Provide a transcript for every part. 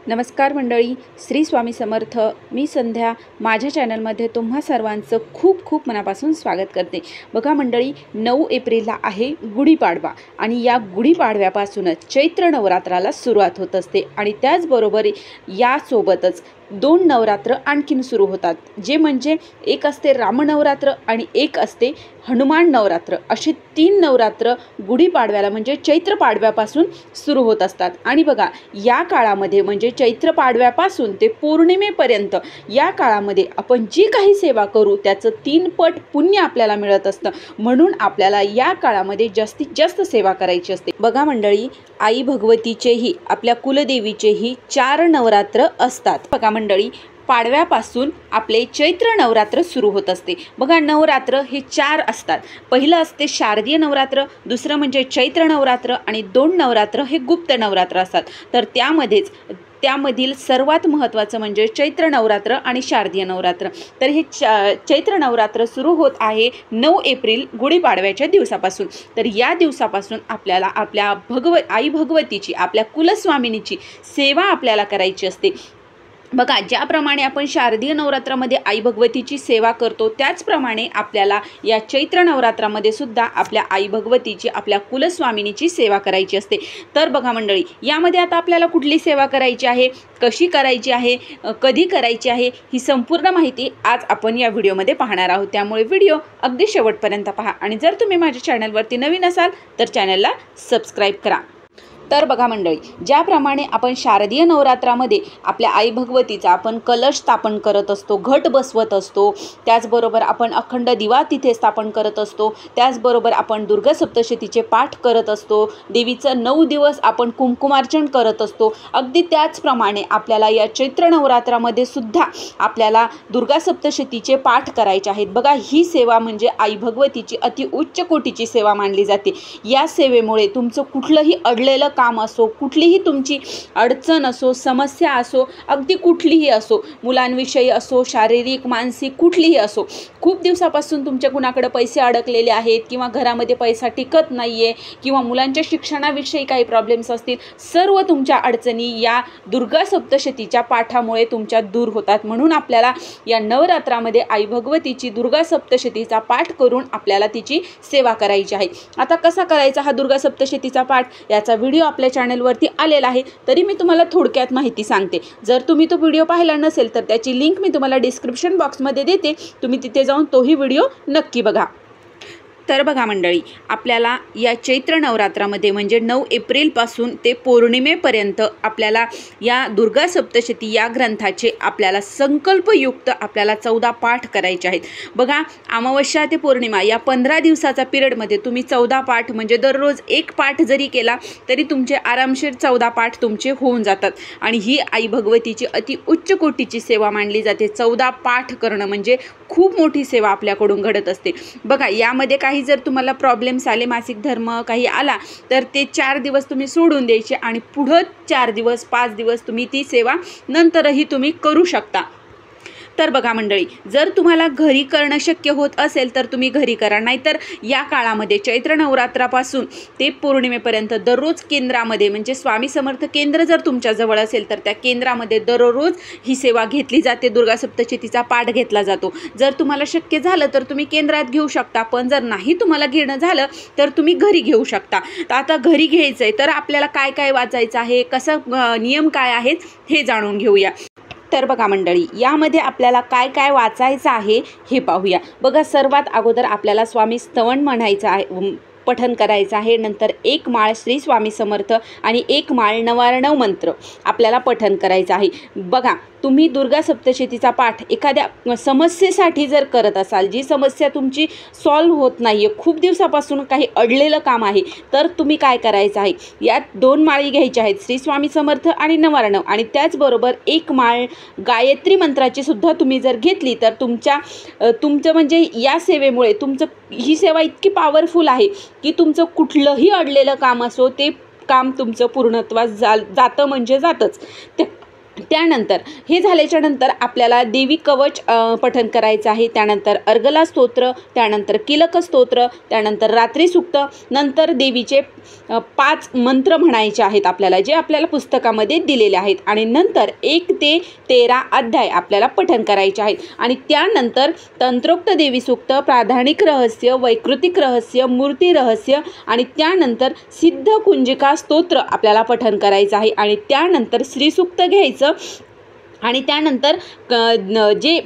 नमस्कार मंडळी, श्री स्वामी समर्थ. मी संध्या माझ्या चॅनलमध्ये तुम्हा सर्वांचं खूप खूप मनापासून स्वागत करते. बघा मंडळी, 9 एप्रिलला आहे गुढीपाडवा आणि या गुढीपाडव्यापासूनच चैत्र नवरात्राला सुरुवात होत असते आणि त्याचबरोबर यासोबतच 2 नवरात्र आणखीन सुरू होतात, जे म्हणजे एक असते रामनवरात्र आणि एक असते हनुमान नवरात्र. अशी 3 नवरात्र गुढीपाडव्याला म्हणजे चैत्र पाडव्यापासून सुरू होत असतात. आणि बघा, या काळामध्ये म्हणजे चैत्र पाडव्यापासून ते पौर्णिमेपर्यंत या काळामध्ये आपण जी काही सेवा करू त्याचं 3 पट पुण्य आपल्याला मिळत असतं. म्हणून आपल्याला या काळामध्ये जास्तीत जास्त सेवा करायची असते. बघा मंडळी, आई भगवतीचेही आपल्या कुलदेवीचेही 4 नवरात्र असतात. बघा मंडळी, पाडव्यापासून आपले चैत्र नवरात्र सुरू होत असते. बघा, नवरात्र हे 4 असतात. पहिलं असते शारदीय नवरात्र, दुसरं म्हणजे चैत्र नवरात्र आणि 2 नवरात्र हे गुप्त नवरात्र असतात. तर त्यामधील सर्वात महत्त्वाचं म्हणजे चैत्र नवरात्र आणि शारदीय नवरात्र. तर हे चैत्र नवरात्र सुरू होत आहे 9 एप्रिल गुढीपाडव्याच्या दिवसापासून. तर या दिवसापासून आपल्याला आपल्या आई भगवतीची, आपल्या कुलस्वामिनीची सेवा आपल्याला करायची असते. बघा, ज्याप्रमाणे आपण शारदीय नवरात्रामध्ये आई भगवतीची सेवा करतो, त्याचप्रमाणे आपल्याला या चैत्र नवरात्रामध्ये सुद्धा आपल्या आई भगवतीची, आपल्या कुलस्वामिनीची सेवा करायची असते. तर बघा मंडळी, यामध्ये आता आपल्याला कुठली सेवा करायची आहे, कशी करायची आहे, कधी करायची आहे, ही संपूर्ण माहिती आज आपण या व्हिडिओमध्ये पाहणार आहोत. त्यामुळे व्हिडिओ अगदी शेवटपर्यंत पहा आणि जर तुम्ही माझ्या चॅनलवरती नवीन असाल तर चॅनलला सबस्क्राईब करा. तर बघा मंडळी, ज्याप्रमाणे आपण शारदीय नवरात्रामध्ये आपल्या आई भगवतीचा आपण कलश स्थापन करत असतो, घट बसवत असतो, त्याचबरोबर आपण अखंड दिवा तिथे स्थापन करत असतो, त्याचबरोबर आपण दुर्गा सप्तशतीचे पाठ करत असतो, देवीचं 9 दिवस आपण कुंकुमार्चन करत असतो. अगदी त्याचप्रमाणे आपल्याला या चैत्र नवरात्रामध्ये सुद्धा आपल्याला दुर्गा सप्तशतीचे पाठ करायचे आहेत. बघा, ही सेवा म्हणजे आई भगवतीची अति उच्च कोटीची सेवा मानली जाते. या सेवेमुळे तुमचं कुठलंही अडलेलं काम असो, कुठलीही तुमची अडचण असो, समस्या असो, अगदी कुठलीही असो, मुलांविषयी असो, शारीरिक मानसिक कुठलीही असो, खूप दिवसापासून तुमच्या कुणाकडे पैसे अडकलेले आहेत किंवा घरामध्ये पैसा टिकत नाही आहे किंवा मुलांच्या शिक्षणाविषयी काही प्रॉब्लेम्स असतील, सर्व तुमच्या अडचणी या दुर्गा सप्तशतीच्या पाठामुळे तुमच्या दूर होतात. म्हणून आपल्याला या नवरात्रामध्ये आई भगवतीची दुर्गा सप्तशतीचा पाठ करून आपल्याला तिची सेवा करायची आहे. आता कसा करायचा हा दुर्गा सप्तशतीचा पाठ, याचा व्हिडिओ आपल्या चॅनलवरती आलेला आहे. तरी मी तुम्हाला थोडक्यात माहिती सांगते. जर तुम्ही तो व्हिडिओ पाहिला नसेल तर त्याची लिंक मी तुम्हाला डिस्क्रिप्शन बॉक्समध्ये देते. तुम्ही तिथे जाऊन तोही व्हिडिओ नक्की बघा. तर बघा मंडळी, आपल्याला या चैत्र नवरात्रामध्ये म्हणजे 9 एप्रिलपासून ते पौर्णिमेपर्यंत आपल्याला या दुर्गा सप्तशती या ग्रंथाचे आपल्याला संकल्पयुक्त आपल्याला 14 पाठ करायचे आहेत. बघा, अमावस्या ते पौर्णिमा या 15 दिवसाचा पिरियडमध्ये तुम्ही 14 पाठ म्हणजे दररोज एक पाठ जरी केला तरी तुमचे आरामशीर 14 पाठ तुमचे होऊन जातात. आणि ही आई भगवतीची अति उच्च कोटीची सेवा मानली जाते. 14 पाठ करणं म्हणजे खूप मोठी सेवा आपल्याकडून घडत असते. बघा, यामध्ये काही जर तुम्हाला प्रॉब्लेम्स आले, मासिक धर्म काही आला, तर ते 4 दिवस तुम्ही सोडून द्यायचे आणि पुढं 4 दिवस 5 दिवस तुम्ही ती सेवा नंतरही तुम्ही करू शकता. तर बघा मंडळी, जर तुम्हाला घरी करणं शक्य होत असेल तर तुम्ही घरी करा. नाहीतर या काळामध्ये चैत्र नवरात्रापासून ते पौर्णिमेपर्यंत दररोज केंद्रामध्ये म्हणजे स्वामी समर्थ केंद्र जर तुमच्याजवळ असेल तर त्या केंद्रामध्ये दररोज ही सेवा घेतली जाते. दुर्गा सप्तशतीचा पाठ घेतला जातो. जर तुम्हाला शक्य झालं तर तुम्ही केंद्रात घेऊ शकता, पण जर नाही तुम्हाला घेणं झालं तर तुम्ही घरी घेऊ शकता. तर आता घरी घ्यायचं आहे तर आपल्याला काय काय वाचायचं आहे, कसं नियम काय आहेत हे जाणून घेऊया. तर बघा मंडळी, यामध्ये आपल्याला काय काय वाचायचं आहे हे पाहूया. बघा, सर्वात अगोदर आपल्याला स्वामी स्तवन म्हणायचं आहे, पठन करायचं आहे. नंतर 1 माळ श्री स्वामी समर्थ आणि 1 माळ 99 मंत्र आपल्याला पठन करायचं आहे. बघा, तुम्ही दुर्गा सप्तशतीचा पाठ एखाद्या समस्येसाठी जर करत असाल, जी समस्या तुमची सॉल्व्ह होत नाही आहे, खूप दिवसापासून काही अडलेलं काम आहे, तर तुम्ही काय करायचं आहे, यात 2 माळी घ्यायच्या आहेत, श्री स्वामी समर्थ आणि 99, आणि त्याचबरोबर 1 माळ गायत्री मंत्राची सुद्धा तुम्ही जर घेतली तर तुमचं म्हणजे या सेवेमुळे ही सेवा इतकी पॉवरफुल आहे की तुमचं कुठलंही अडलेलं काम असो ते काम तुमचं पूर्णत्वास जातं म्हणजे जातंच. त्यानंतर हे झाल्याच्या नंतर आपल्याला देवी कवच पठण करायचं आहे, त्यानंतर अर्गला स्तोत्र, त्यानंतर किलक स्तोत्र, त्यानंतर रात्री सूक्त, नंतर देवीचे 5 मंत्र म्हणायचे आहेत आपल्याला, जे आपल्याला पुस्तकामध्ये दिलेले आहेत, आणि नंतर 1 ते 13 अध्याय आपल्याला पठण करायचे आहेत, आणि त्यानंतर तंत्रोक्त देवी सूक्त, प्राधानिक रहस्य, वैकृतिक रहस्य, मूर्ती रहस्य, आणि त्यानंतर सिद्ध कुंजिका स्तोत्र आपल्याला पठण करायचं आहे, आणि त्यानंतर श्रीसूक्त घ्यायचं, आणि त्यानंतर जे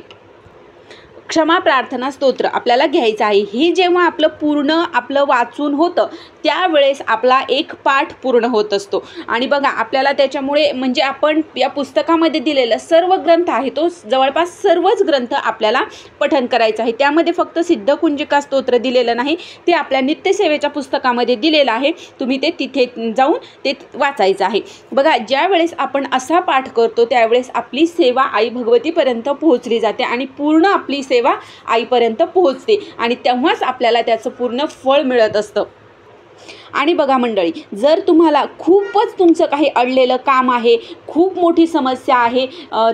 क्षमा प्रार्थना स्तोत्र आपल्याला घ्यायचं आहे. हे जेव्हा आपलं वाचून होतं त्यावेळेस आपला एक पाठ पूर्ण होत असतो. आणि बघा आपल्याला त्याच्यामुळे म्हणजे आपण या पुस्तकामध्ये दिलेला सर्व ग्रंथ आहे तो जवळपास सर्वच ग्रंथ आपल्याला पठण करायचं आहे. त्यामध्ये फक्त सिद्ध कुंजिका स्तोत्र दिलेलं नाही, ते आपल्या नित्यसेवेच्या पुस्तकामध्ये दिलेलं आहे. तुम्ही ते तिथे जाऊन ते वाचायचं आहे. बघा ज्यावेळेस आपण असा पाठ करतो त्यावेळेस आपली सेवा आई भगवतीपर्यंत पोहोचली जाते आणि पूर्ण आपली सेवा आईपर्यंत पोहोचते, आणि तेव्हाच आपल्याला त्याचं पूर्ण फळ मिळत असतं. आणि बघा मंडळी, जर तुम्हाला खूपच तुमचं काही अडलेलं काम आहे, खूप मोठी समस्या आहे,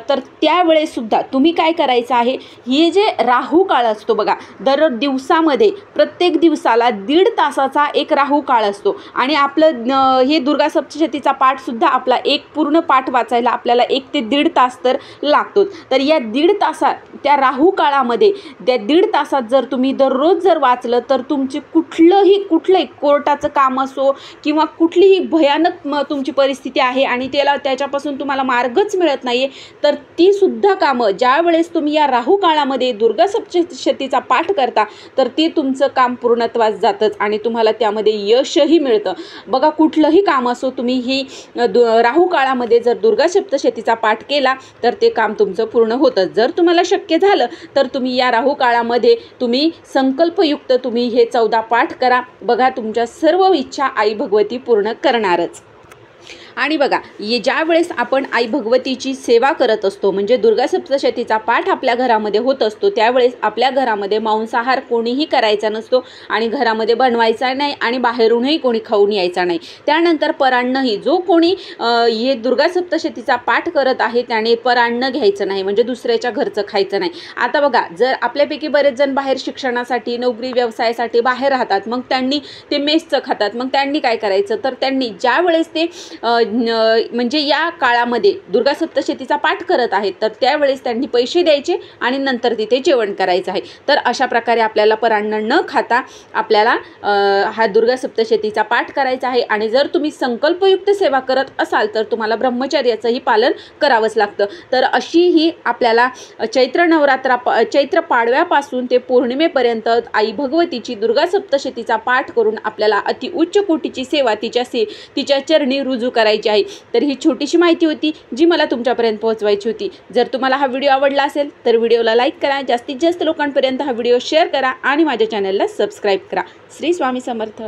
तर त्यावेळेससुद्धा तुम्ही काय करायचं आहे, हे जे राहू काळ असतो बघा, दर दिवसामध्ये प्रत्येक दिवसाला 1.5 तासाचा एक राहू काळ असतो, आणि आपलं हे दुर्गा सप्तशतीचा पाठसुद्धा आपला एक पूर्ण पाठ वाचायला आपल्याला 1 ते 1.5 तास तर लागतोच. तर या 1.5 तासात त्या राहू काळामध्ये त्या 1.5 तासात जर तुम्ही दररोज जर वाचलं तर तुमचे कुठलंही कोर्टाचं काम असो किंवा कुठलीही भयानक तुमची परिस्थिती आहे आणि त्याच्यापासून तुम्हाला मार्गच मिळत नाही आहे, तर ती सुद्धा कामं ज्या वेळेस तुम्ही या राहू काळामध्ये दुर्गा सप्तशतीचा पाठ करता तर ते तुमचं काम पूर्णत्वास जातंच आणि तुम्हाला त्यामध्ये यशही मिळतं. बघा कुठलंही काम असो, तुम्ही ही राहू काळामध्ये जर दुर्गा सप्तशतीचा पाठ केला तर ते काम तुमचं पूर्ण होतं. जर तुम्हाला शक्य झालं तर तुम्ही या राहू काळामध्ये तुम्ही संकल्पयुक्त तुम्ही हे 14 पाठ करा. बघा तुमच्या सर्व इच्छा आई भगवती पूर्ण करणारच. आणि बघा ज्या वेळेस आपण आई भगवतीची सेवा करत असतो म्हणजे दुर्गा सप्तशतीचा पाठ आपल्या घरामध्ये होत असतो त्यावेळेस आपल्या घरामध्ये मांसाहार कोणीही करायचा नसतो आणि घरामध्ये बनवायचा नाही आणि बाहेरूनही कोणी खाऊन यायचा नाही. त्यानंतर परान्नही जो कोणी हे दुर्गा सप्तशतीचा पाठ करत आहे त्याने परान्न घ्यायचं नाही म्हणजे दुसऱ्याच्या घरचं खायचं नाही. आता बघा जर आपल्यापैकी बरेच जण बाहेर शिक्षणासाठी नोकरी व्यवसायासाठी बाहेर राहतात, मग त्यांनी ते मेसचं खातात, मग त्यांनी काय करायचं तर त्यांनी ज्या वेळेस ते म्हणजे या काळामध्ये दुर्गा सप्तशतीचा पाठ करत आहेत तर त्यावेळेस त्यांनी पैसे द्यायचे आणि नंतर तिथे जेवण करायचं आहे. तर अशा प्रकारे आपल्याला परान्न न खाता आपल्याला हा दुर्गा सप्तशतीचा पाठ करायचा आहे. आणि जर तुम्ही संकल्पयुक्त सेवा करत असाल तर तुम्हाला ब्रह्मचर्याचंही पालन करावंच लागतं. तर अशी ही आपल्याला चैत्र पाडव्यापासून ते पौर्णिमेपर्यंत आई भगवतीची दुर्गा सप्तशतीचा पाठ करून आपल्याला अति उच्च कोटीची सेवा तिच्या चरणी रुजू करायची आहे. तर ही छोटीशी माहिती होती जी मला तुमच्यापर्यंत पोहोचवायची होती. जर तुम्हाला हा व्हिडिओ आवडला असेल तर व्हिडिओला लाईक करा, जास्तीत जास्त लोकांपर्यंत हा व्हिडिओ शेअर करा आणि माझ्या चॅनलला सबस्क्राईब करा. श्री स्वामी समर्थ.